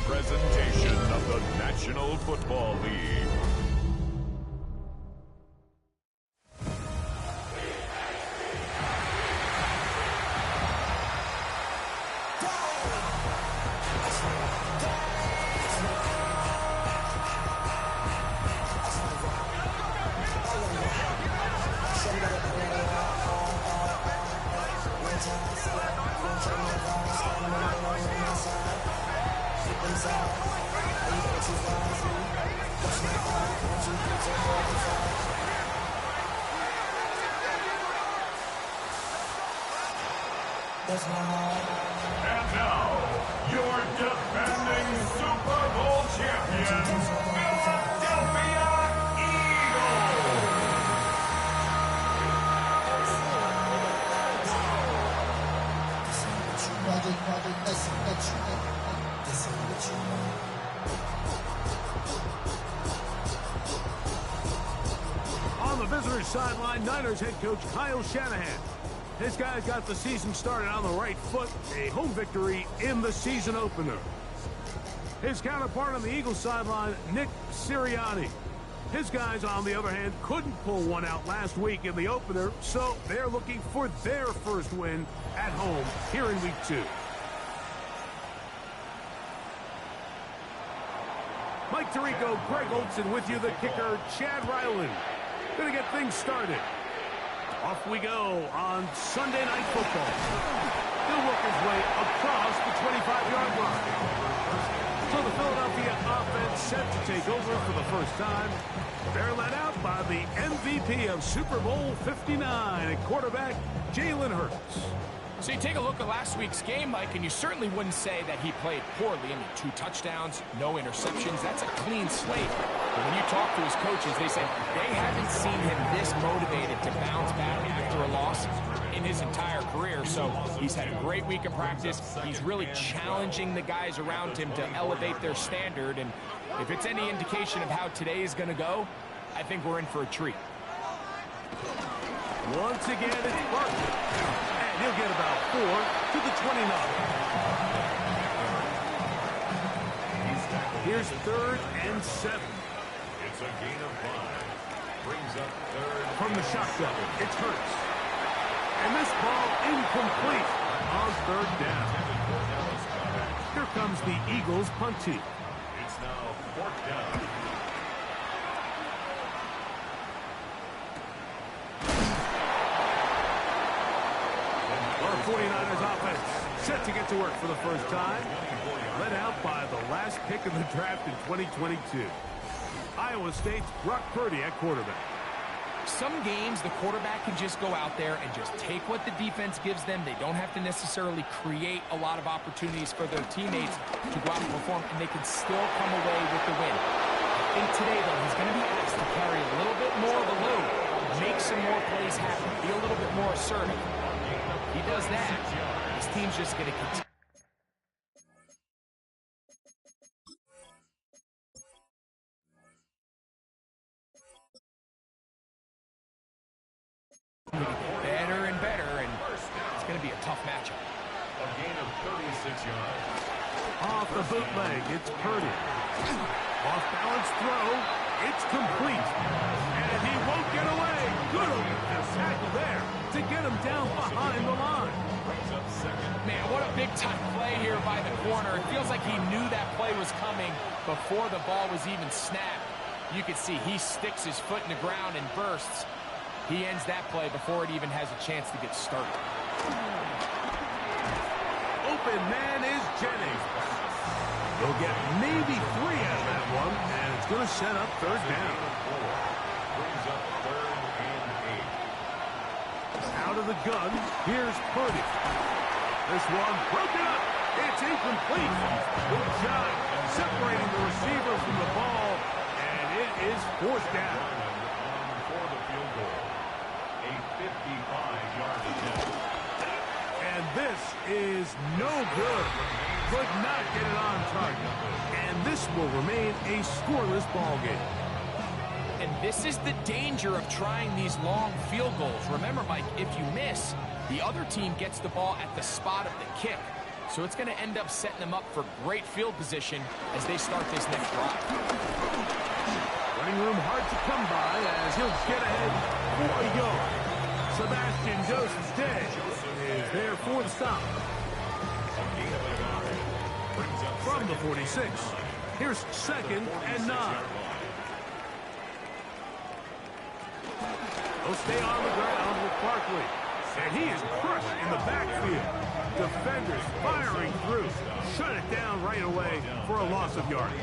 presentation of the National Football League. And now, your defending Super Bowl champions, Philadelphia Eagles! On the visitor's sideline, Niners head coach Kyle Shanahan. This guy got the season started on the right foot, a home victory in the season opener. His counterpart on the Eagles sideline, Nick Sirianni. His guys, on the other hand, couldn't pull one out last week in the opener, so they're looking for their first win at home here in Week 2. Mike Tirico, Greg Olson with you, the kicker, Chad Ryland. Gonna get things started. Off we go on Sunday Night Football. He'll work his way across the 25-yard line. So the Philadelphia offense set to take over for the first time. They're led out by the MVP of Super Bowl 59 at quarterback, Jalen Hurts. So you take a look at last week's game, Mike, and you certainly wouldn't say that he played poorly. I mean, 2 touchdowns, no interceptions. That's a clean slate. But when you talk to his coaches, they say they haven't seen him this motivated to bounce back after a loss in his entire career. So he's had a great week of practice. He's really challenging the guys around him to elevate their standard. And if it's any indication of how today is going to go, I think we're in for a treat. Once again, it's Barkley. He'll get about 4 to the 29. Here's 3rd and 7. It's a gain of 5. Brings up 3rd. From the shotgun, it's Hurts. And this ball incomplete on 3rd down. Here comes the Eagles punt team. It's now 4th down. Our 49ers offense set to get to work for the first time. Led out by the last pick of the draft in 2022. Iowa State's Brock Purdy at quarterback. Some games, the quarterback can just go out there and just take what the defense gives them. They don't have to necessarily create a lot of opportunities for their teammates to go out and perform, and they can still come away with the win. I think today, though, he's going to be asked to carry a little bit more of the load, make some more plays happen, be a little bit more assertive. He does that, his team's just going to continue. Better and better, and it's going to be a tough matchup. A gain of 36 yards. Off the bootleg, it's Purdy. Off balance throw, it's complete. And he won't get away. Good tackle there to get him down behind the line. Brings up 2nd. Man, what a big-time play here by the corner. It feels like he knew that play was coming before the ball was even snapped. You can see he sticks his foot in the ground and bursts. He ends that play before it even has a chance to get started. Open man is Jennings. He'll get maybe 3 out of that one, and it's going to set up 3rd down. Brings up 3rd and 8. Out of the gun, here's Purdy. This one broken up. It's incomplete. Good job separating the receiver from the ball, and it is 4th down. For the field goal. A 55-yard attempt. And this is no good. Could not get it on target. And this will remain a scoreless ball game. And this is the danger of trying these long field goals. Remember, Mike, if you miss, the other team gets the ball at the spot of the kick. So it's going to end up setting them up for great field position as they start this next drive. Running room hard to come by as he'll get ahead for a yard. Sebastian Joseph is there for the stop. From the 46, here's 2nd and 9. He'll stay on the ground with Barkley. And he is crushed in the backfield. Defenders firing through. Shut it down right away for a loss of yardage.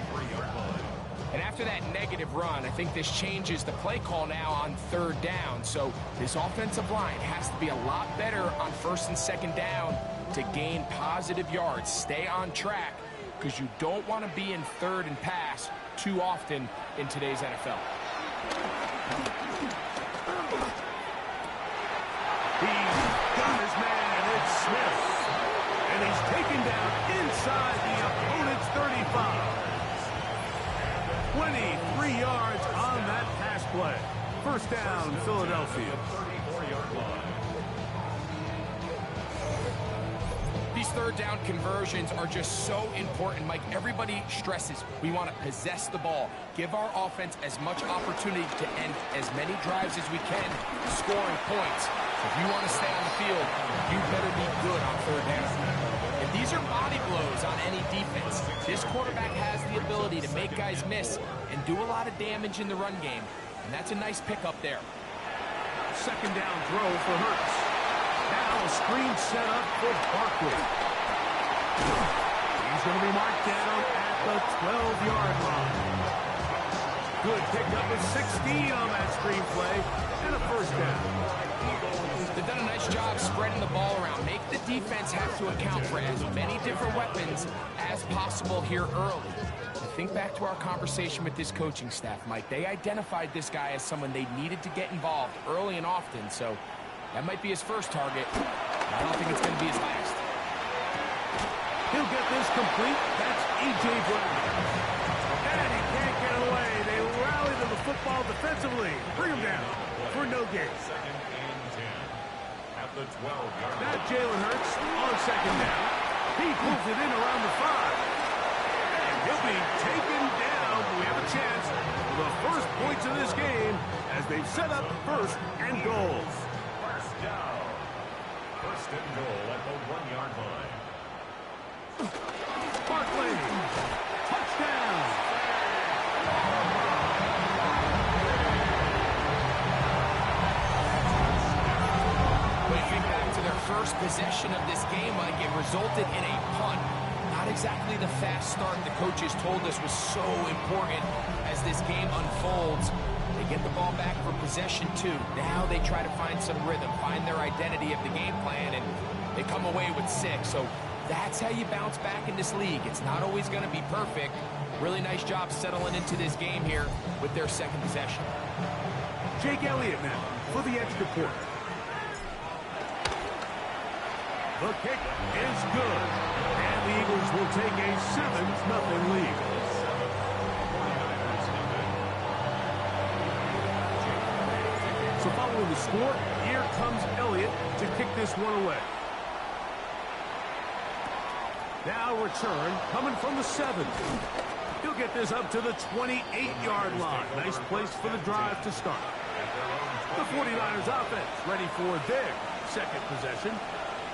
And after that negative run, I think this changes the play call now on 3rd down. So this offensive line has to be a lot better on 1st and 2nd down to gain positive yards. Stay on track because you don't want to be in 3rd and pass too often in today's NFL. He's got his man. It's Smith. And he's taken down inside the opponent's 35. 23 yards on that pass play. 1st down, Philadelphia. These 3rd down conversions are just so important, Mike. Everybody stresses we want to possess the ball, give our offense as much opportunity to end as many drives as we can, scoring points. So if you want to stay on the field, you better be good on 3rd down. And these are body blows on any defense. This quarterback has the ability to make guys miss and do a lot of damage in the run game. And that's a nice pickup there. 2nd down throw for Hurts. Now a screen set up for Barkley. He's going to be marked down at the 12-yard line. Good pickup of 16 on that screen play and a 1st down. They've done a nice job spreading the ball around. Make the defense have to account for as many different weapons as possible here early. Think back to our conversation with this coaching staff, Mike. They identified this guy as someone they needed to get involved early and often, so that might be his first target. I don't think it's going to be his last. He'll get this complete. That's E.J. Brown. And he can't get away. They rally to the football defensively. Bring him down for no gain. 2nd and 10 at the 12-yard line. Now Jalen Hurts on 2nd down. He pulls it in around the 5. And he'll be taken down. We have a chance for the first points of this game as they've set up 1st and goal. 1st down. 1st and goal at the 1-yard line. Barkley. Touchdown. Think back to their first possession of this game, Mike. It resulted in a punt. Not exactly the fast start the coaches told us was so important as this game unfolds. They get the ball back for possession 2. Now they try to find some rhythm, find their identity of the game plan, and they come away with 6. So that's how you bounce back in this league. It's not always going to be perfect. Really nice job settling into this game here with their 2nd possession. Jake Elliott now for the extra point. The kick is good. And the Eagles will take a 7-0 lead. So following the score, here comes Elliott to kick this one away. Now return coming from the 7. He'll get this up to the 28-yard line. Nice place for the drive to start. The 49ers offense ready for their 2nd possession.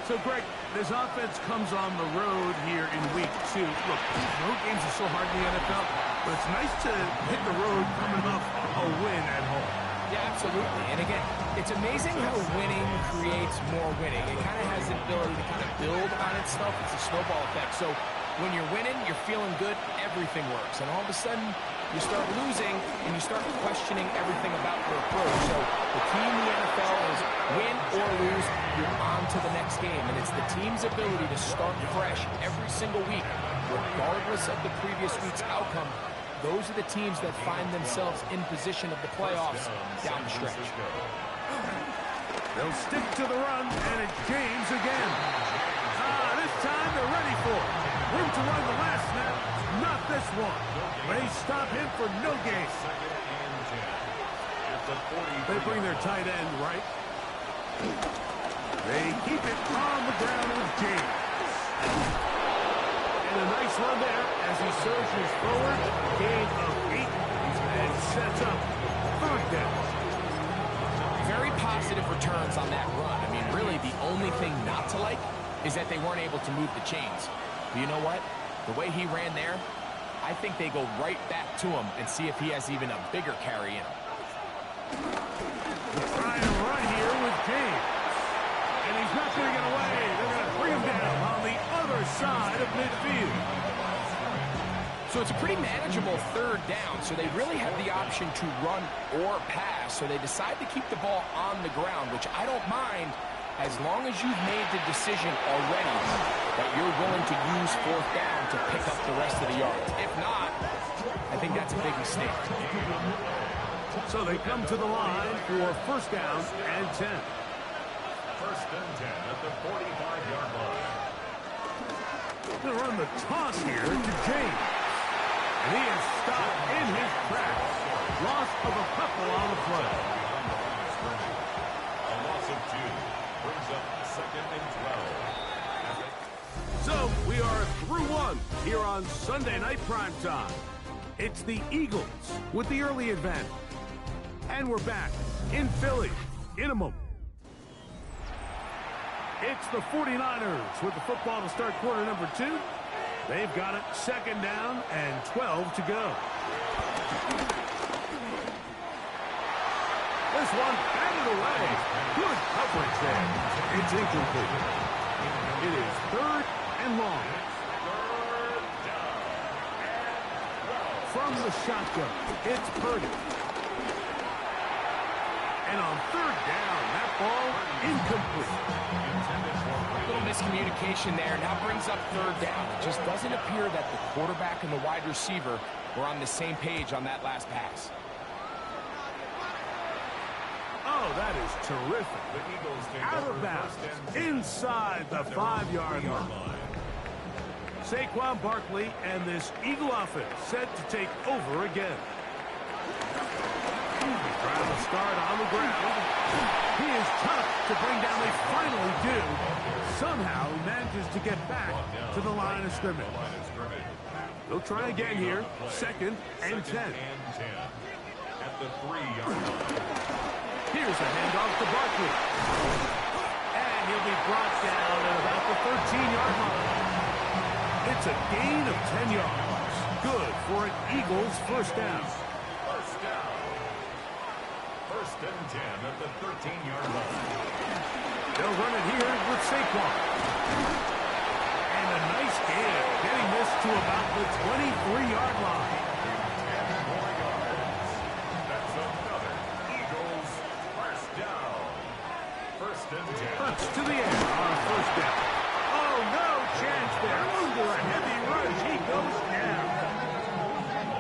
So, Greg, this offense comes on the road here in week 2. Look, these road games are so hard in the NFL, but it's nice to hit the road coming off a win at home. Yeah, absolutely. And again, it's amazing how winning creates more winning. It kind of has the ability to kind of build on itself. It's a snowball effect. So when you're winning, you're feeling good, everything works. And all of a sudden, you start losing, and you start questioning everything about your approach. So the key in the NFL is win or lose, you're on to the next game. And it's the team's ability to start fresh every single week, regardless of the previous week's outcome. Those are the teams that find themselves in position of the playoffs down the stretch. They'll stick to the run, and it's James again. This time they're ready for it. Room to run the last snap, not this one. They stop him for no gain. They bring their tight end right. They keep it on the ground with James. And a nice run there as he surges forward. Gain of 8 and sets up third down. Very positive returns on that run. I mean, really, the only thing not to like is that they weren't able to move the chains. But you know what? The way he ran there, I think they go right back to him and see if he has even a bigger carry in him. Trying to run here with James. And he's not going to get away. They're going to bring him down on the other side of midfield. So it's a pretty manageable third down, so they really have the option to run or pass. So they decide to keep the ball on the ground, which I don't mind as long as you've made the decision already that you're willing to use fourth down to pick up the rest of the yards. If not, I think that's a big mistake. So they come to the line for first down and 10. First and 10 at the 45-yard line. They'll run the toss here to James. And he is stopped in his tracks. Loss of a couple on the play. A loss of 2 brings up second and 12. So we are through one here on Sunday Night Primetime. It's the Eagles with the early advantage. And we're back in Philly in a moment. It's the 49ers with the football to start quarter number 2. They've got it second down and 12 to go. This one batted away. Good coverage there. It's incomplete. It is third and long. From the shotgun, it's Purdy. And on third down, that ball incomplete. A little miscommunication there. Now brings up third down. It just doesn't appear that the quarterback and the wide receiver were on the same page on that last pass. Oh, that is terrific. The Eagles take Out over of bounds, first and 10 inside the 5-yard line. Saquon Barkley and this Eagle offense set to take over again. Trying to start on the ground. He is tough to bring down. They finally do. Somehow he manages to get back to the line of scrimmage. They'll try again here. Second and 10. At the 3-yard line. Here's a handoff to Barkley. And he'll be brought down at about the 13-yard line. It's a gain of 10 yards. Good for an Eagles first down. First down. First and 10 at the 13-yard line. They'll run it here with Saquon. And a nice gain, getting this to about the 23-yard line. 10 more yards. That's another Eagles first down. First and 10. Cuts to the air on first down. Oh, no chance there. Under a heavy rush, he goes down.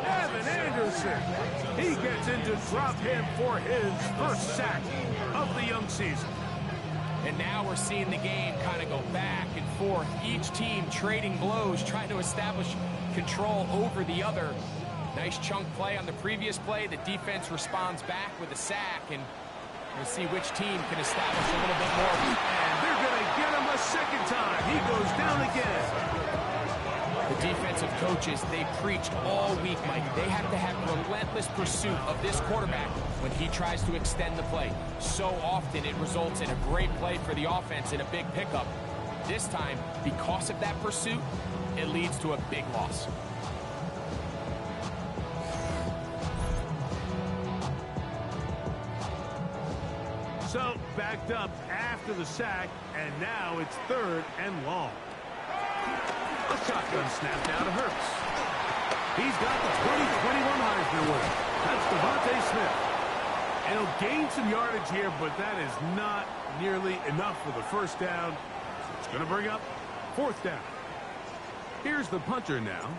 Evan Anderson. He gets in to drop him for his first sack of the young season. And now we're seeing the game kind of go back and forth. Each team trading blows, trying to establish control over the other. Nice chunk play on the previous play. The defense responds back with a sack, and we'll see which team can establish a little bit more. And they're going to get him a second time. He goes down again. The defensive coaches, they preached all week, Mike. They have to have relentless pursuit of this quarterback when he tries to extend the play. So often it results in a great play for the offense and a big pickup. This time, because of that pursuit, it leads to a big loss. So, backed up after the sack, and now it's third and long. A shotgun snap now to Hurts. He's got the 2021 Heisman winner. That's Devontae Smith. And he'll gain some yardage here, but that is not nearly enough for the first down. So it's going to bring up fourth down. Here's the punter now,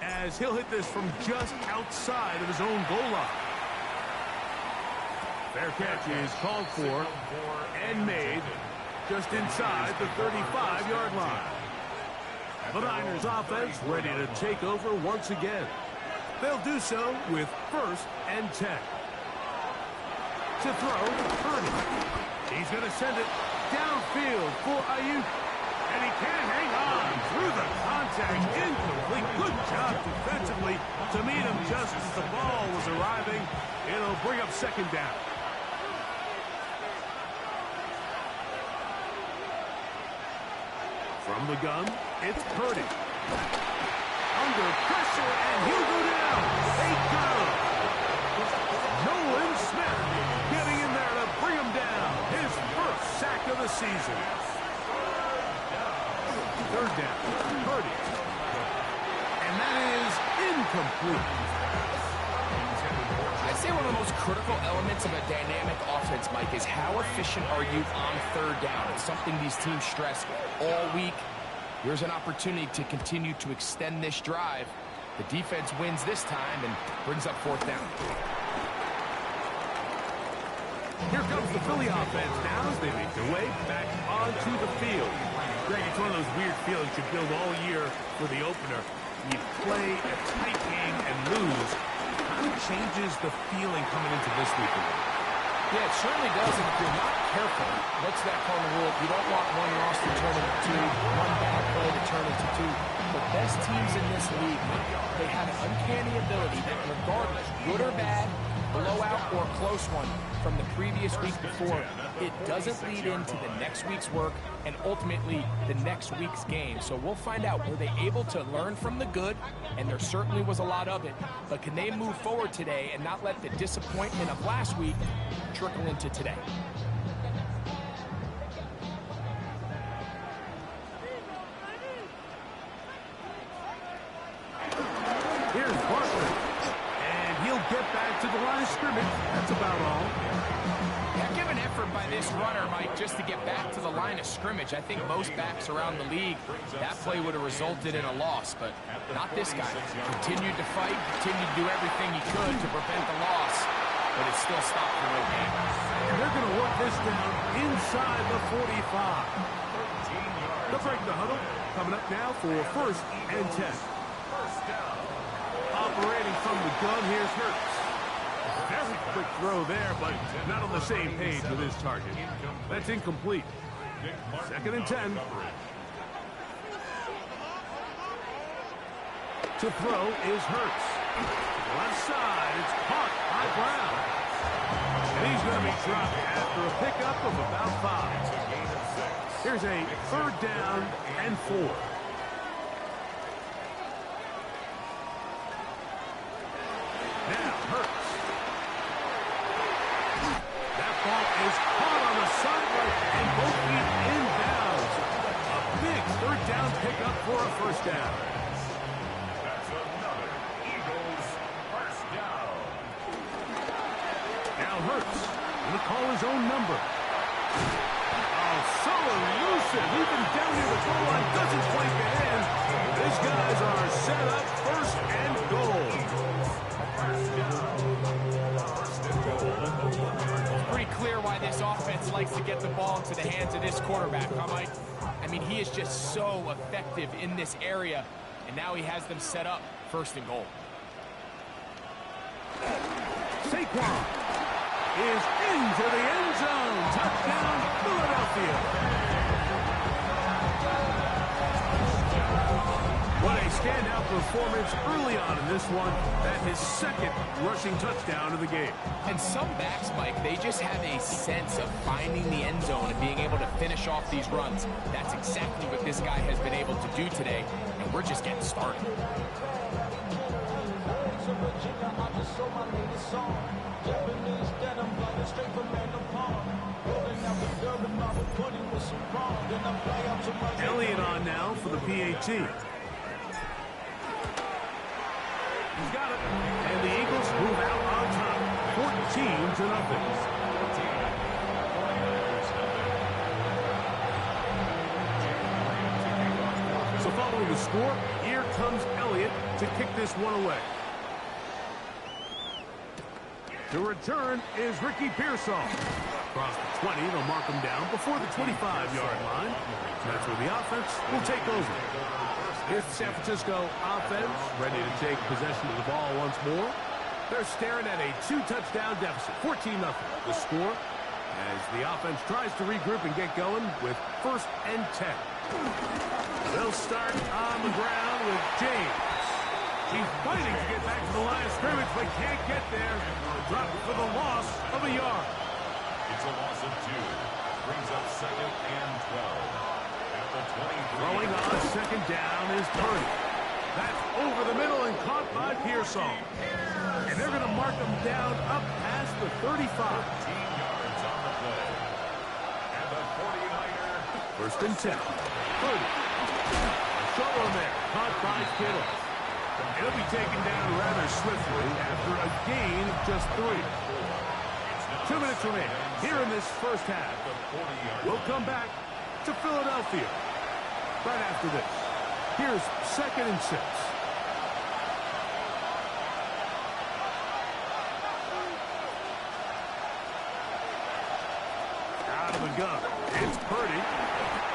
as he'll hit this from just outside of his own goal line. Fair catch is called for and made just inside the 35-yard line. The Niners offense ready to take over once again. They'll do so with first and 10. To throw, Purdy. He's going to send it downfield for Ayuk. And he can't hang on through the contact. Incomplete. Good job defensively to meet him just as the ball was arriving. It'll bring up second down. From the gun, it's Purdy. Under pressure, and he'll go down. They got him. Nolan Smith getting in there to bring him down. His first sack of the season. Third down, Purdy. And that is incomplete. I'd say one of the most critical elements of a dynamic offense, Mike, is how efficient are you on third down? It's something these teams stress all week. Here's an opportunity to continue to extend this drive. The defense wins this time and brings up fourth down. Here comes the Philly offense now as they make their way back onto the field. Greg, it's one of those weird feelings you build all year for the opener. You play a tight game and lose. How changes the feeling coming into this week? Yeah, it certainly does, and if you're not careful, what's that cardinal rule? You don't want one loss to turn into two, one bad play to turn into two. The best teams in this league, they have an uncanny ability that regardless, good or bad, blowout or close one from the previous week before, it doesn't lead into the next week's work and ultimately the next week's game. So we'll find out, were they able to learn from the good? And there certainly was a lot of it. But can they move forward today and not let the disappointment of last week trickle into today? Here's Barkley. And he'll get back to the line of scrimmage. That's about all. Heck of an effort by this runner, Mike, just to get back to the line of scrimmage. I think most backs around the league, that play would have resulted in a loss, but not this guy. Continued to fight, continued to do everything he could to prevent the loss, but it still stopped the real game. And they're going to work this down inside the 45. They'll break the huddle. Coming up now for first and 10. Operating from the gun, here's Hurts. Very quick throw there, but not on the same page with his target. That's incomplete. Second and 10. To throw is Hurts. Left side, it's caught by Brown. And he's going to be dropped after a pickup of about 5. Here's a third down and 4. Now Hurts. That ball is caught on the sideline and both feet inbounds. A big third down pickup for a first down. That's another Eagles first down. Now Hurts going to call his own number. Oh, so elusive. Even down near the goal line, doesn't quite get in. These guys are set up first and goal. It's pretty clear why this offense likes to get the ball into the hands of this quarterback, huh, Mike? I mean, he is just so effective in this area, and now he has them set up first and goal. Saquon is into the end zone. Touchdown, Philadelphia. What a standout performance early on in this one. That his second rushing touchdown of the game. And some backs, Mike, they just have a sense of finding the end zone and being able to finish off these runs. That's exactly what this guy has been able to do today, and we're just getting started. Elliott on now for the PAT. He's got it. And the Eagles move out on top. 14-0. So following the score, here comes Elliott to kick this one away. The return is Ricky Pearsall. Across the 20, they'll mark him down before the 25-yard line. That's where the offense will take over. Here's the San Francisco offense, ready to take possession of the ball once more. They're staring at a 2-touchdown deficit, 14-0. The score as the offense tries to regroup and get going with first and 10. They'll start on the ground with James. He's fighting to get back to the line of scrimmage, but can't get there. Drop for the loss of a yard. It's a loss of 2. Brings up 2nd and 12. At the 23. Throwing on second down is Purdy. That's over the middle and caught by Pearsall. And they're going to mark him down up past the 35. 13 yards on the play. And the 49er. First and 10. Purdy. Short one there. Caught by Kittle. He'll be taken down rather swiftly after a gain of just 3. 2 minutes remaining here in this first half. We'll come back to Philadelphia right after this. Here's 2nd and 6. Out of the gun. It's Purdy.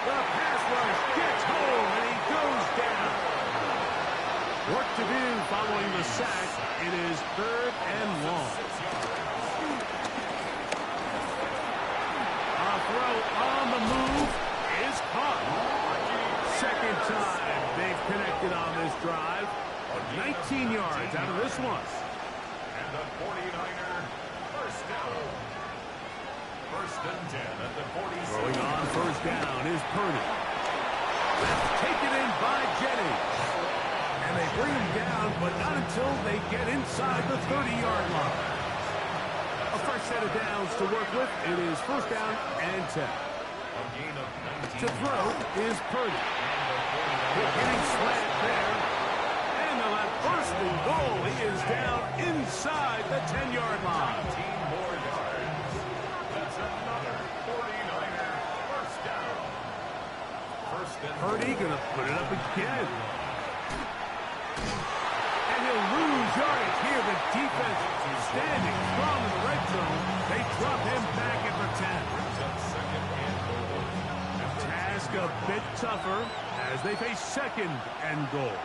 The pass rush gets home, and he goes down. Work to do following the sack. It is 3rd and long. A throw on the move is caught. Second time they've connected on this drive. 19 yards out of this one. And the 49er first down. First and 10 at the 47. Throwing on first down is Purdy. That's taken in by Jennings. And they bring him down, but not until they get inside the 30-yard line. A fresh set of downs to work with. It is first down and 10. A gain of 19. To throw is Purdy. Hitting slant there. And they'll have first and goal. He is down inside the 10-yard line. 19 more yards. That's another 49er first down. First and Purdy going to put it up again. And he'll lose yardage here. The defense standing strong in the red zone. They drop him back at the 10. second and goal. Task a bit tougher as they face 2nd and goal.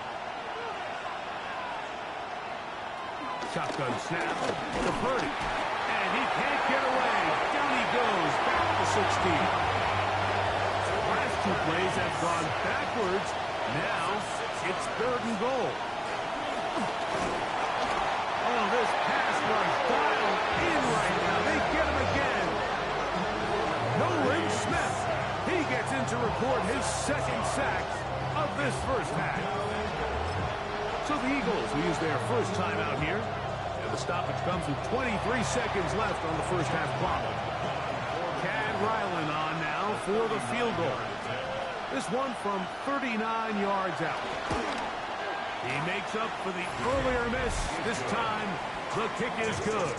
Shotgun snap to Purdy. And he can't get away. Down he goes back to 16. Last 2 plays have gone backwards. Now it's 3rd and goal. Oh, this pass rush dialed in right now. They get him again. Nolan Smith. He gets in to record his 2nd sack of this first half. So the Eagles will use their first timeout here. And the stoppage comes with 23 seconds left on the first half clock. Chad Ryland on now for the field goal. This one from 39 yards out. He makes up for the earlier miss. This time, the kick is good.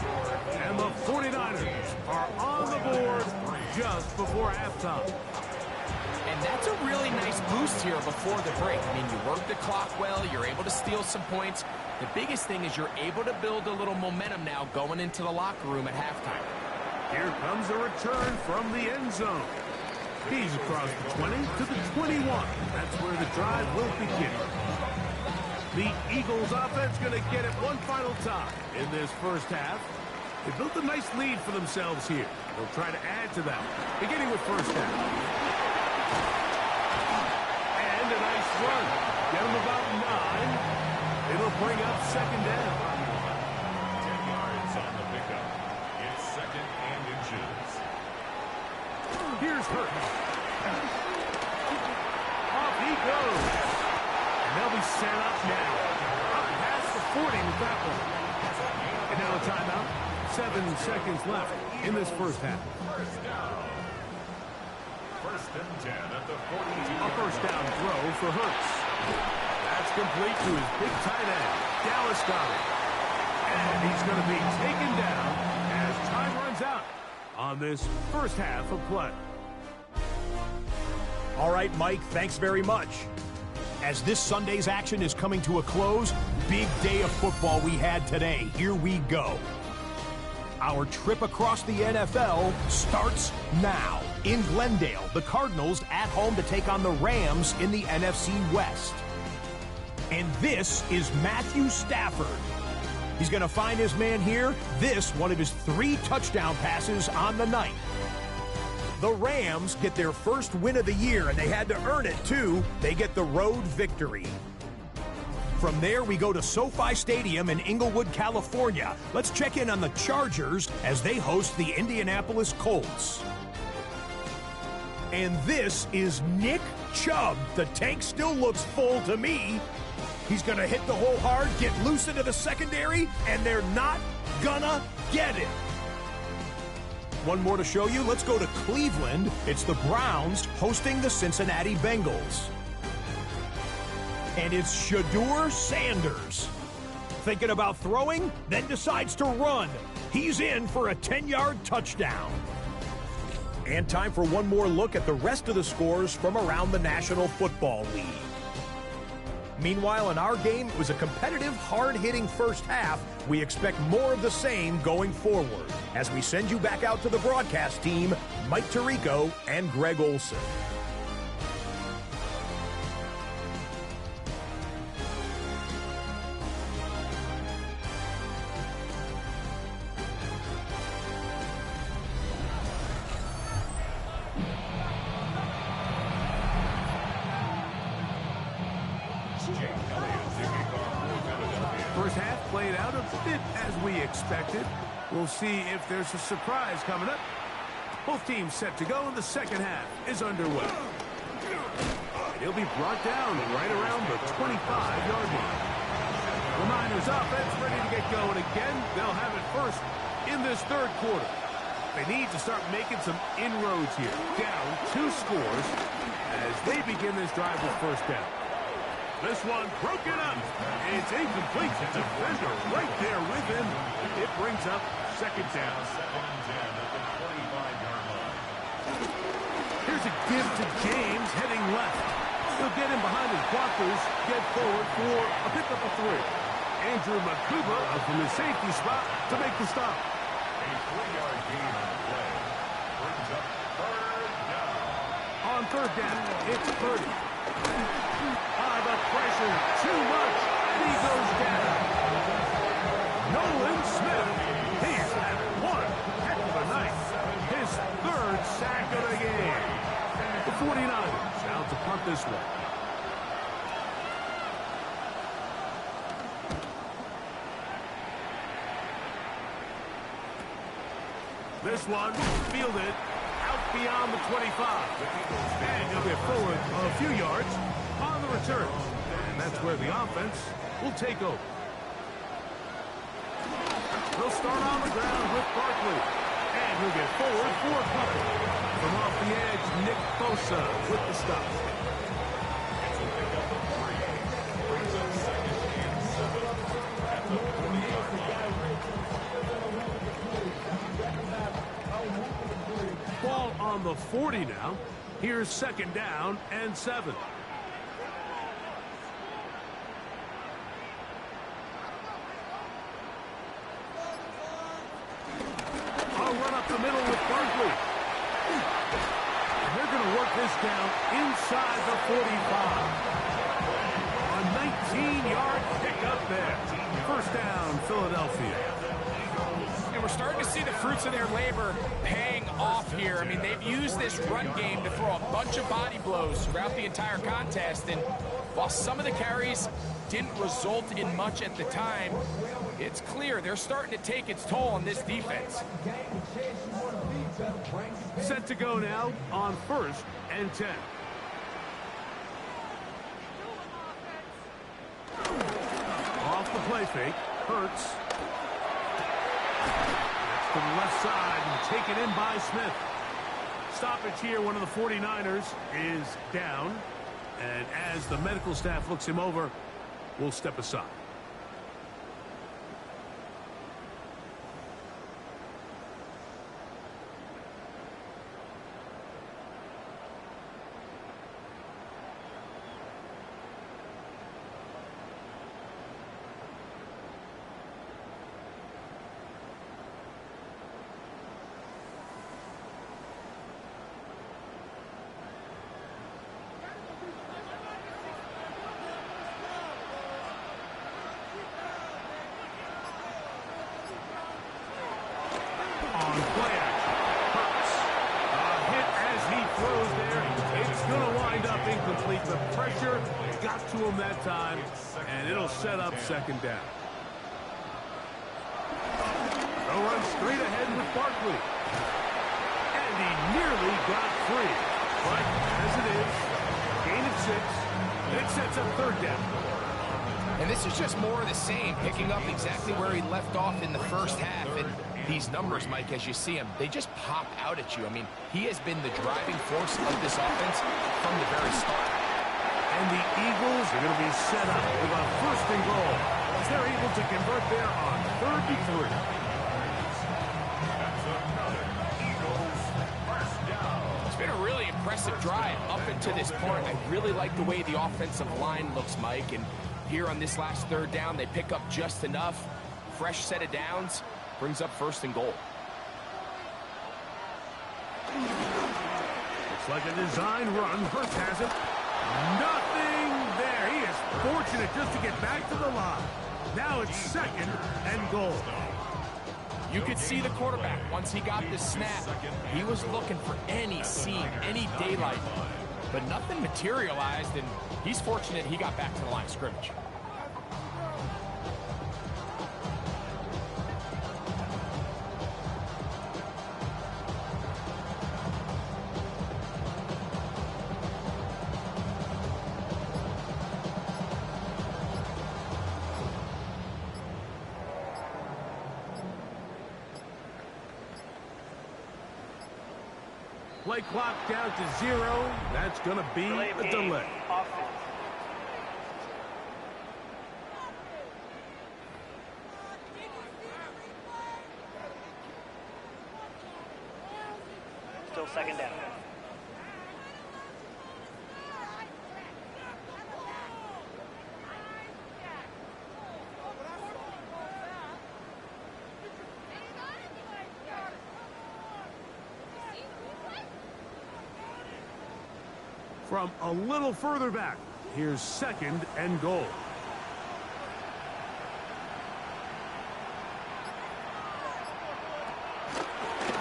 And the 49ers are on the board just before halftime. And that's a really nice boost here before the break. I mean, you work the clock well. You're able to steal some points. The biggest thing is you're able to build a little momentum now going into the locker room at halftime. Here comes a return from the end zone. He's across the 20 to the 21. That's where the drive will begin. The Eagles offense going to get it one final time in this first half. They built a nice lead for themselves here. They'll try to add to that, beginning with first half. And a nice run. Get them about 9. It'll bring up 2nd down. 10 yards on the pickup. It's 2nd and inches. Here's Hurts. Off he goes. And they'll be set up now. Up past the 40 with that one. And now a timeout. 7 seconds left in this first half. First down. First and 10 at the 42. A first down throw for Hurts. That's complete to his big tight end, Dallas Goedert. And he's going to be taken down as time runs out on this first half of play. All right, Mike, thanks very much. As this Sunday's action is coming to a close, big day of football we had today. Here we go. Our trip across the NFL starts now. In Glendale, the Cardinals at home to take on the Rams in the NFC West. And this is Matthew Stafford. He's going to find his man here. This, one of his 3 touchdown passes on the night. The Rams get their first win of the year, and they had to earn it, too. They get the road victory. From there, we go to SoFi Stadium in Inglewood, California. Let's check in on the Chargers as they host the Indianapolis Colts. And this is Nick Chubb. The tank still looks full to me. He's going to hit the hole hard, get loose into the secondary, and they're not gonna get it. One more to show you. Let's go to Cleveland. It's the Browns hosting the Cincinnati Bengals. And it's Shedeur Sanders. Thinking about throwing, then decides to run. He's in for a 10-yard touchdown. And time for one more look at the rest of the scores from around the National Football League. Meanwhile, in our game, it was a competitive, hard-hitting first half. We expect more of the same going forward. As we send you back out to the broadcast team, Mike Tirico and Greg Olson. First half played out a bit as we expected. We'll see if there's a surprise coming up. Both teams set to go, and the second half is underway. He'll be brought down right around the 25-yard line. The Niners offense ready to get going again. They'll have it first in this third quarter. They need to start making some inroads here. Down 2 scores as they begin this drive with first down. This one broken up. It's incomplete. The defender right there with him. It brings up second down. Here's a give to James heading left. He'll get him behind his blockers, get forward for a pickup of 3. Andrew Makuba from the safety spot to make the stop. A 3-yard gain on the play brings up third down. On third down, it's Purdy. The pressure, too much, and he goes down. Nolan Smith, he's had one heck of a night. His third sack of the game. The 49ers out to punt this one. This one fielded out beyond the 25. And he'll get forward a few yards on the return. And that's where the offense will take over. They'll start on the ground with Barkley. And he'll get forward for a couple. From off the edge, Nick Bosa with the stop. It's a pickup of 3. Brings up second and 7 at the 48-yard line. Ball on the 40 now. Here's second down and 7. The middle with Barkley. And they're going to work this down inside the 45. A 19-yard pickup there. First down, Philadelphia. And we're starting to see the fruits of their labor paying off here. I mean, they've used this run game to throw a bunch of body blows throughout the entire contest. And while some of the carries didn't result in much at the time, it's clear they're starting to take its toll on this defense. Set to go now on first and 10. Off the play fake. Hurts. That's to the left side and taken in by Smith. Stoppage here. One of the 49ers is down. And as the medical staff looks him over, we'll step aside. got to him that time, and it'll set up second down. They'll run straight ahead with Barkley. And he nearly got free. But as it is, gain of 6, it sets up third down. And this is just more of the same, picking up exactly where he left off in the first half. And these numbers, Mike, as you see him, they just pop out at you. I mean, he has been the driving force of this offense from the very start. And the Eagles are going to be set up with a first and goal as they're able to convert there on 3rd and 3. It's been a really impressive drive up until this point. I really like the way the offensive line looks, Mike. And here on this last third down, they pick up just enough. Fresh set of downs brings up first and goal. Looks like a design run. Hurts has it. Nothing there. He is fortunate just to get back to the line. Now it's 2nd and goal. You could see the quarterback, once he got the snap, he was looking for any seam, any daylight. But nothing materialized, and he's fortunate he got back to the line of scrimmage. Play clock down to 0. That's going to be a delay. Still second down. From a little further back, here's 2nd and goal.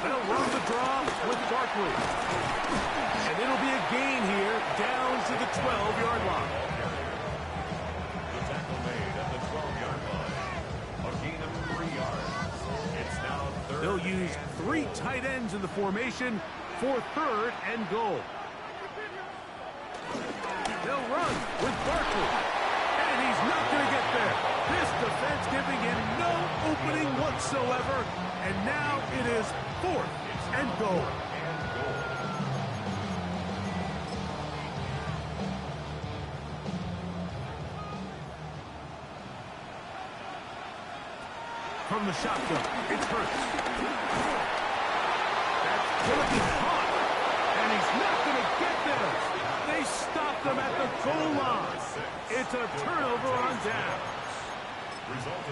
They'll run the draw with Barkley. And it'll be a gain here down to the 12-yard line. The tackle made at the 12-yard line. A gain of 3 yards. It's now 3rd. They'll use 3 tight ends in the formation for 3rd and goal. They'll run with Barkley. And he's not going to get there. This defense giving him no opening whatsoever. And now it is 4th and goal. From the shotgun, it's Hurts. That's going to be caught. And he's not going to get there. They stop them at the goal line. It's a turnover on down.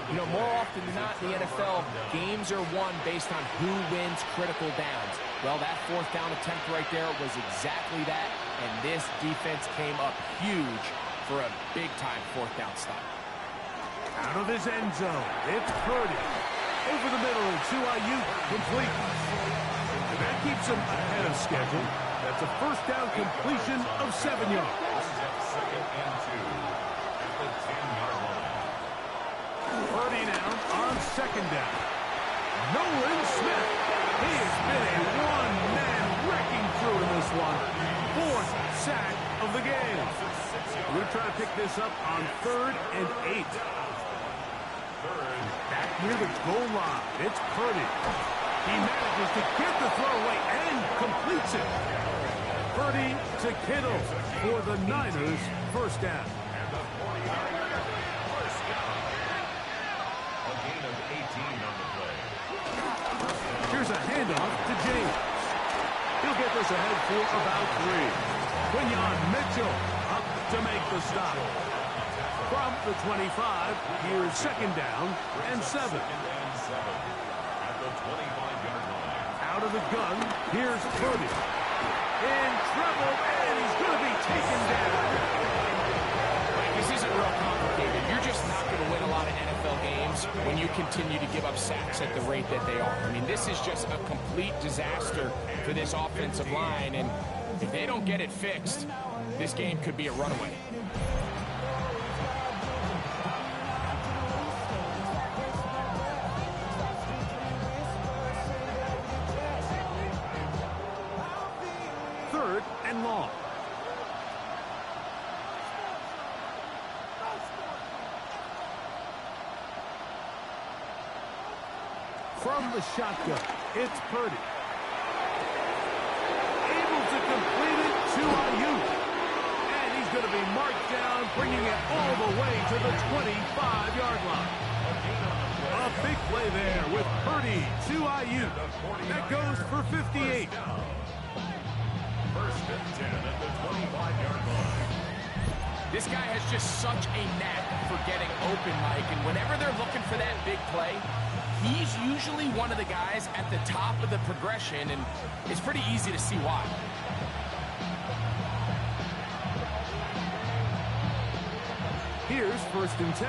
You know, more often than not in the NFL, games are won based on who wins critical downs. Well, that 4th down attempt right there was exactly that, and this defense came up huge for a big-time 4th down stop. Out of his end zone, it's Purdy. Over the middle to Ayuk, complete. And that keeps him ahead of schedule. That's a first down completion of 7 yards. 2nd and 2 at the 10-yard line. Purdy now on 2nd down. Nolan Smith. He has been a one-man wrecking crew in this one. 4th sack of the game. We're going to try to pick this up on 3rd and 8. Back near the goal line, it's Purdy. He manages to get the throw away and completes it. Purdy to Kittle for the Niners, first down. And the 49ers first down. A gain of 18 on the play. Here's a handoff to James. He'll get this ahead for about 3. Quinyon Mitchell up to make the stop. From the 25, here's 2nd down and 7. At the 25-yard line. Out of the gun, here's Purdy. In trouble, and he's going to be taken down. This isn't real complicated. You're just not going to win a lot of NFL games when you continue to give up sacks at the rate that they are. I mean, this is just a complete disaster for this offensive line, and if they don't get it fixed, this game could be a runaway. From the shotgun, it's Purdy. Able to complete it to Ayuk. And he's going to be marked down, bringing it all the way to the 25-yard line. A big play there with Purdy to Ayuk. That goes for 58. First and 10 at the 25-yard line. This guy has just such a knack for getting open, Mike, and whenever they're looking for that big play, he's usually one of the guys at the top of the progression, and it's pretty easy to see why. Here's first and 10.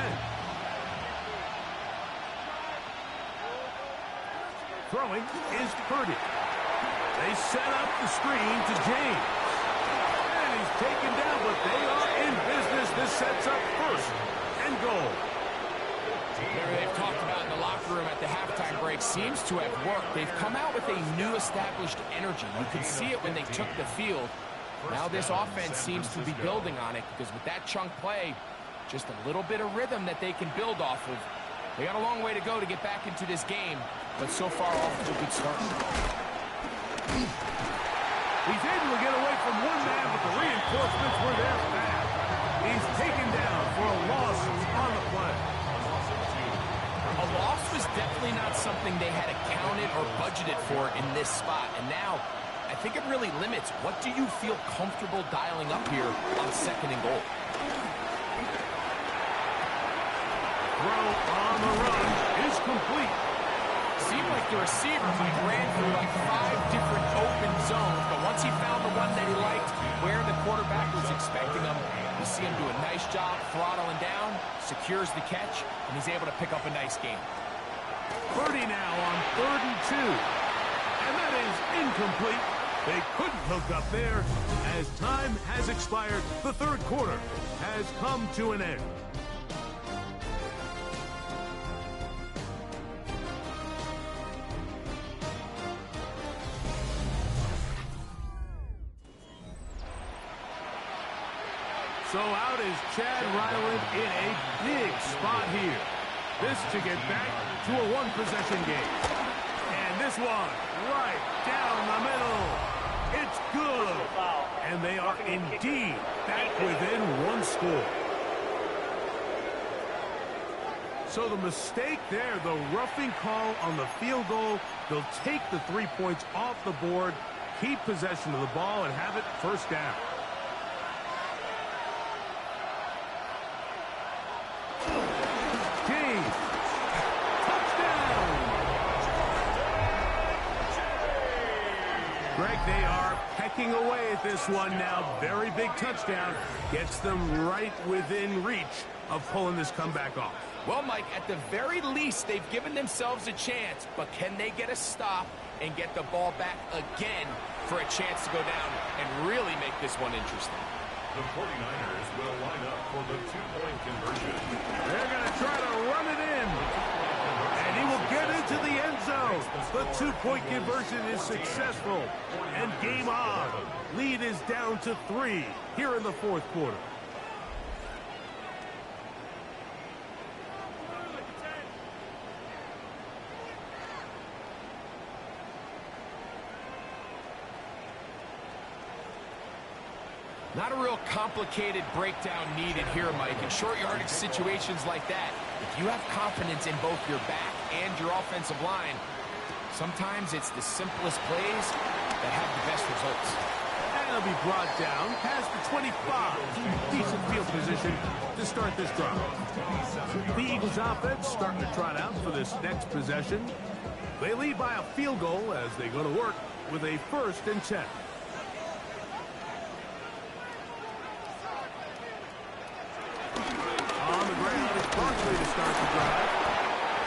Throwing is Purdy. They set up the screen to James. And he's taken down, but they are in business. This sets up first and goal. They've talked about in the locker room at the halftime break seems to have worked. They've come out with a new established energy. You can see it when they took the field. Now this offense seems to be building on it because with that chunk play, just a little bit of rhythm that they can build off of. They got a long way to go to get back into this game, but so far off to a good start. He's able to get away from one man, but the reinforcements were there fast. He's taken down for a loss on the play. A loss was definitely not something they had accounted or budgeted for in this spot, and now I think it really limits what do you feel comfortable dialing up here on second and goal. Throw on the run is complete. Seemed like the receiver ran through like 5 different open zones, but once he found the one that he liked, where the quarterback was expecting him, you see him do a nice job throttling down, secures the catch, and he's able to pick up a nice game. Purdy now on 3rd and 2. And that is incomplete. They couldn't hook up there. As time has expired, the third quarter has come to an end. So out is Chad Ryland in a big spot here. This to get back to a one-possession game. And this one right down the middle. It's good. And they are indeed back within one score. So the mistake there, the roughing call on the field goal, they'll take the 3 points off the board, keep possession of the ball, and have it first down. Greg, they are pecking away at this one now. Very big touchdown. Gets them right within reach of pulling this comeback off. Well, Mike, at the very least, they've given themselves a chance, but can they get a stop and get the ball back again for a chance to go down and really make this one interesting? The 49ers will line up for the 2-point conversion. They're going to try to run it in. And he will get into the end zone. The 2-point conversion is successful. And game on. Lead is down to 3 here in the fourth quarter. Not a real complicated breakdown needed here, Mike. In short yardage situations like that, if you have confidence in both your back and your offensive line, sometimes it's the simplest plays that have the best results. And he'll be brought down past the 25. Decent field position to start this drive. The Eagles offense starting to trot out for this next possession. They lead by a field goal as they go to work with a 1st and 10. To start the drive.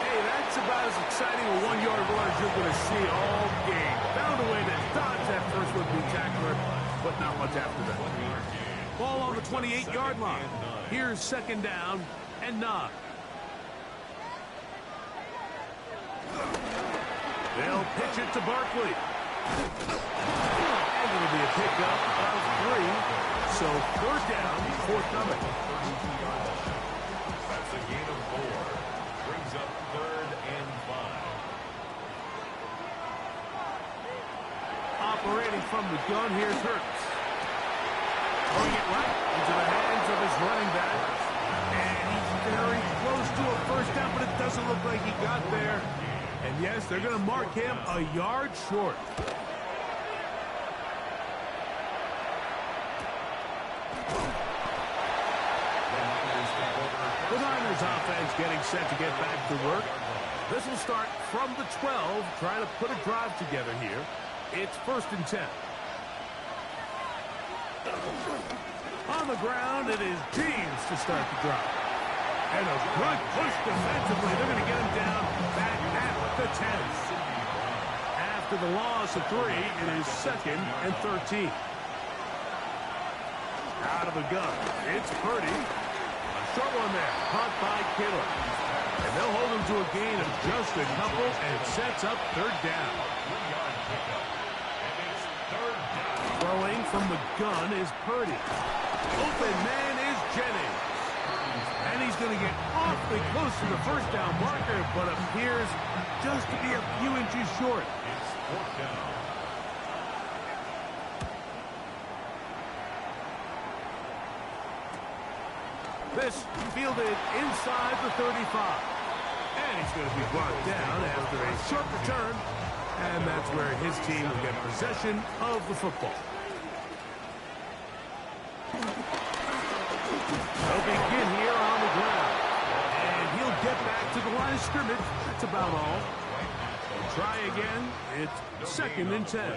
Hey, that's about as exciting a 1-yard run as you're going to see all game. Found a way to dodge that first would-be tackler, but not much after that. Ball on the 28-yard line. Here's 2nd down and 9. They'll pitch it to Barkley. And it'll be a pickup of 3. So 3rd down, forthcoming. That's a gain of 4. Brings up 3rd and 5. from the gun. Here's Hurts. Throwing it right into the hands of his running back. And he's very close to a first down, but it doesn't look like he got there. And yes, they're going to mark him a yard short. The Niners offense getting set to get back to work. This will start from the 12, trying to put a drive together here. It's 1st and 10. On the ground, it is James to start the drive. And a good push defensively. They're going to get him down back at the 10. After the loss of 3, it is 2nd and 13. Out of the gun, it's Purdy. Short one there, caught by Kittle. And they'll hold him to a gain of just a couple, and it sets up 3rd down. Throwing from the gun is Purdy. Open man is Jennings. And he's going to get awfully close to the first down marker, but appears just to be a few inches short. It's 4th down. This fielded inside the 35. And he's going to be brought down after a short return. And that's where his team will get possession of the football. They'll begin here on the ground. And he'll get back to the line of scrimmage. That's about all. We'll try again. It's 2nd and 10.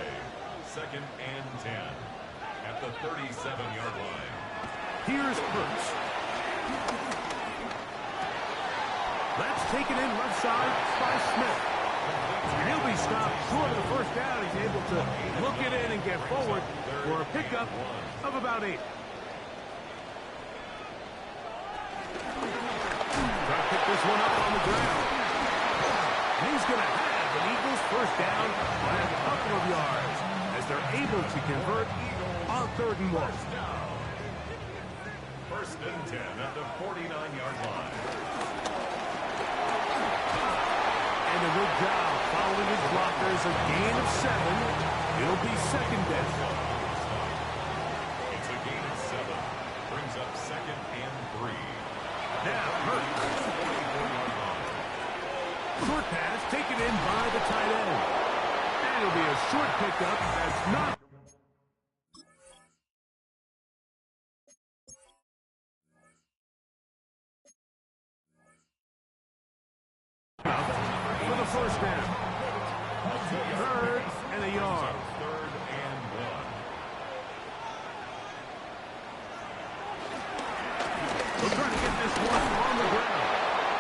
2nd and 10 at the 37-yard line. Here's Hurts. That's taken in left side by Smith. And he'll be stopped short of the first down. He's able to look it in and get forward for a pickup of about 8. Try to pick this one up on the ground. And he's going to have an Eagles first down by a couple of yards as they're able to convert on 3rd and 1. 1st and 10 at the 49-yard line. And a good job following his blockers. A gain of 7. It'll be 2nd down. It's a gain of 7. Brings up 2nd and 3. Now Hurts. Short pass taken in by the tight end. And it'll be a short pickup that's not. For the first down. 3rd and a yard. 3rd and 1. They'll try to get this one on the ground.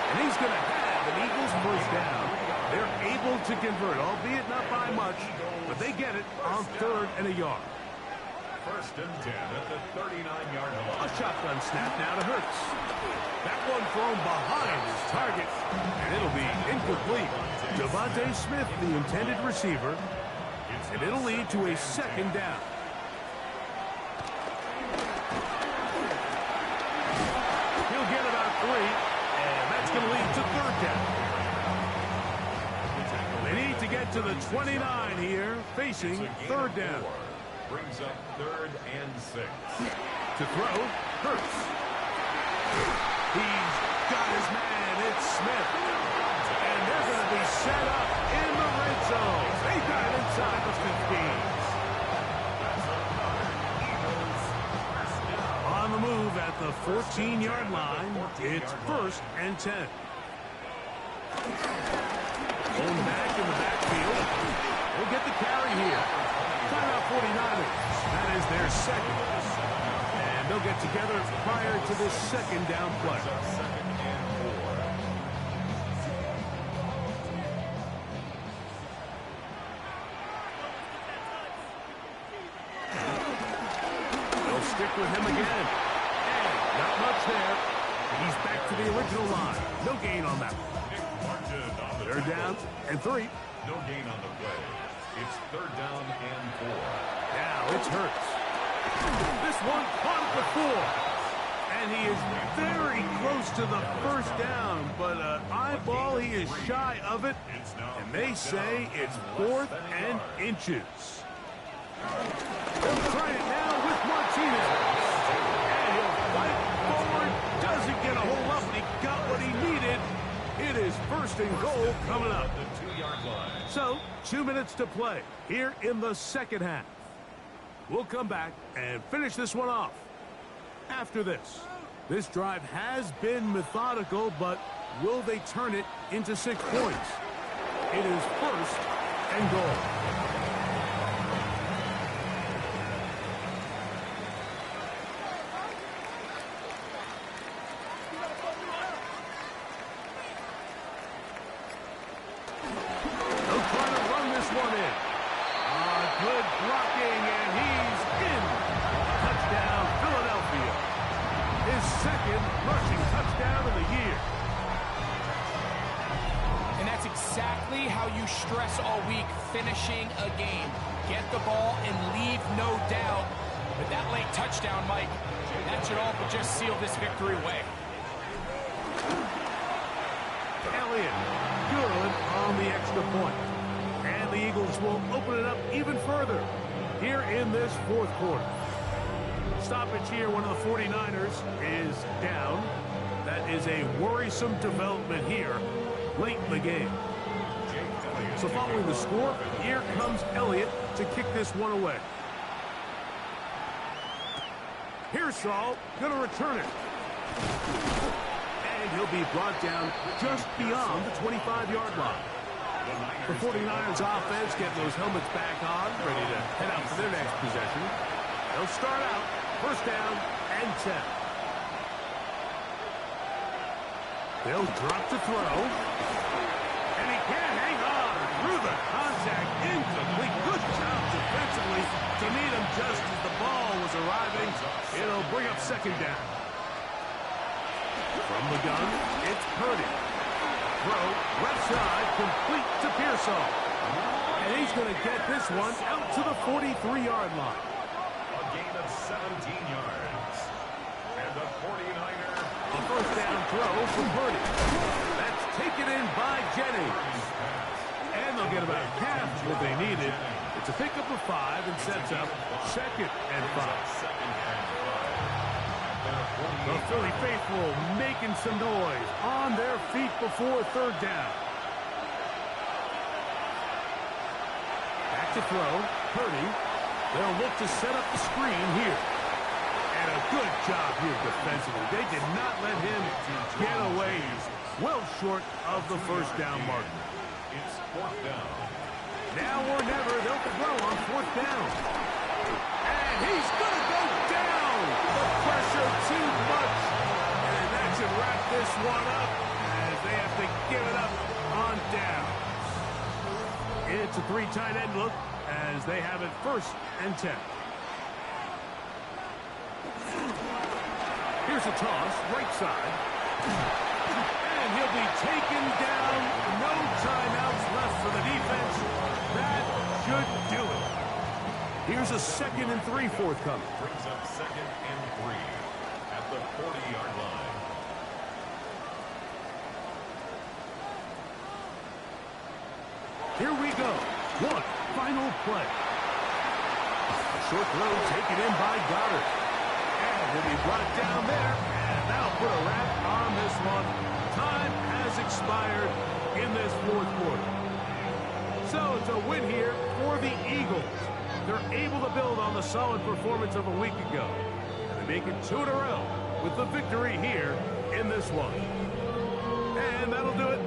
And he's going to have an Eagles first down. They're able to convert, albeit not by much, but they get it on 3rd and a yard. 1st and 10 at the 39-yard line. A shotgun snap now to Hurts. That one thrown behind his target, and it'll be incomplete. Devontae Smith, the intended receiver, and it'll lead to a 2nd down. He'll get about 3, and that's going to lead to 3rd down. They need to get to the 29 here, facing 3rd down. Brings up 3rd and 6. To throw, Hurts. He's got his man, it's Smith. And they're going to be set up in the red zone. They got it inside the 15. On the move at the 14-yard line, it's 1st and 10. Going back in the backfield. We'll get the carry here. Timeout 49ers. That is their 2nd. And they'll get together prior to this 2nd down play. 2nd and 4. They'll stick with him again. And not much there. He's back to the original line. No gain on that one. 3rd down and 3. No gain on the play. It's 3rd down and 4. Now it's Hurts. This one caught at the 4. And he is very close to the first down, but an eyeball, he is shy of it. And they say it's 4th and inches. He'll try it now with Martinez. And he'll fight forward. Doesn't get a hold up, and he got what he needed. It is first and goal coming up. The 2-yard line. So, 2 minutes to play here in the second half. We'll come back and finish this one off after this. This drive has been methodical, but will they turn it into 6 points? It is first and goal. Good blocking, and he's in. Touchdown, Philadelphia. His second rushing touchdown of the year. And that's exactly how you stress all week, finishing a game. Get the ball and leave no doubt. But that late touchdown, Mike, that should all but just seal this victory away. Elliott, good on the extra point. And the Eagles will open it up even further here in this fourth quarter. Stoppage here, one of the 49ers is down. That is a worrisome development here late in the game. So following the score, here comes Elliott to kick this one away. Pearsall going to return it. And he'll be brought down just beyond the 25-yard line. The 49ers offense getting those helmets back on, ready to head out for their next possession. They'll start out first down and 10. They'll drop to throw. And he can't hang on through the contact. Incomplete. Good job defensively to meet him just as the ball was arriving. It'll bring up second down. From the gun, it's Purdy. Throw, left side, complete to Pearsall. And he's going to get this one out to the 43-yard line. A gain of 17 yards. And the 49er. A first down throw from Purdy. That's taken in by Jennings. And they'll get about half what they needed. It's a pickup of 5 and sets up second and 5. The Philly faithful making some noise on their feet before third down. Back to throw. Purdy. They'll look to set up the screen here. And a good job here defensively. They did not let him get away well short of the first down marker. It's fourth down. Now or never, they'll throw on fourth down. And he's going to go down. The pressure too much. And that should wrap this one up as they have to give it up on downs. It's a 3 tight end look as they have it first and 10. Here's a toss, right side. And he'll be taken down. No timeouts left for the defense. That should do it. Here's a 2nd and 3 forthcoming. Brings up 2nd and 3 at the 40-yard line. Here we go. One final play. A short throw taken in by Goddard. And he'll be brought down there. And that'll put a wrap on this one. Time has expired in this fourth quarter. So it's a win here for the Eagles. They're able to build on the solid performance of a week ago. And they make it 2 in a row with the victory here in this one. And that'll do it